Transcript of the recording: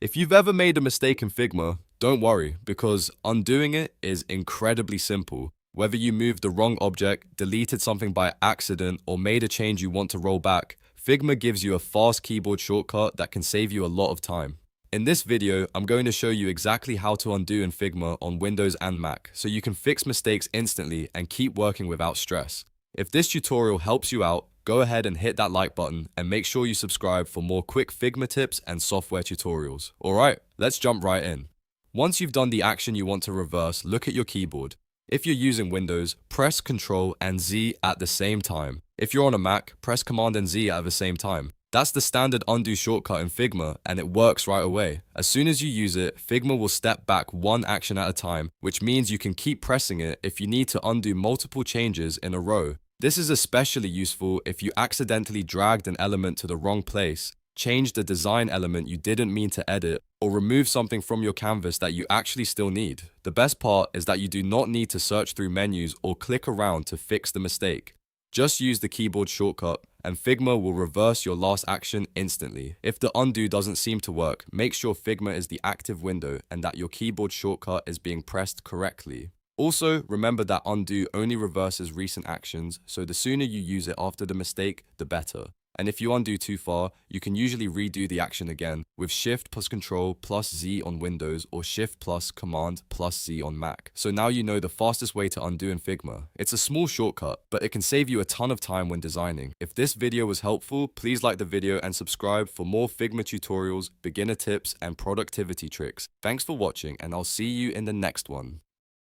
If you've ever made a mistake in Figma, don't worry, because undoing it is incredibly simple. Whether you moved the wrong object, deleted something by accident, or made a change you want to roll back, Figma gives you a fast keyboard shortcut that can save you a lot of time. In this video, I'm going to show you exactly how to undo in Figma on Windows and Mac, so you can fix mistakes instantly and keep working without stress. If this tutorial helps you out, go ahead and hit that like button and make sure you subscribe for more quick Figma tips and software tutorials. Alright, let's jump right in. Once you've done the action you want to reverse, look at your keyboard. If you're using Windows, press Ctrl and Z at the same time. If you're on a Mac, press Command and Z at the same time. That's the standard undo shortcut in Figma, and it works right away. As soon as you use it, Figma will step back one action at a time, which means you can keep pressing it if you need to undo multiple changes in a row. This is especially useful if you accidentally dragged an element to the wrong place, changed a design element you didn't mean to edit, or remove something from your canvas that you actually still need. The best part is that you do not need to search through menus or click around to fix the mistake. Just use the keyboard shortcut, and Figma will reverse your last action instantly. If the undo doesn't seem to work, make sure Figma is the active window and that your keyboard shortcut is being pressed correctly. Also, remember that undo only reverses recent actions, so the sooner you use it after the mistake, the better. And if you undo too far, you can usually redo the action again with Shift plus Control plus Z on Windows or Shift plus Command plus Z on Mac. So now you know the fastest way to undo in Figma. It's a small shortcut, but it can save you a ton of time when designing. If this video was helpful, please like the video and subscribe for more Figma tutorials, beginner tips, and productivity tricks. Thanks for watching, and I'll see you in the next one.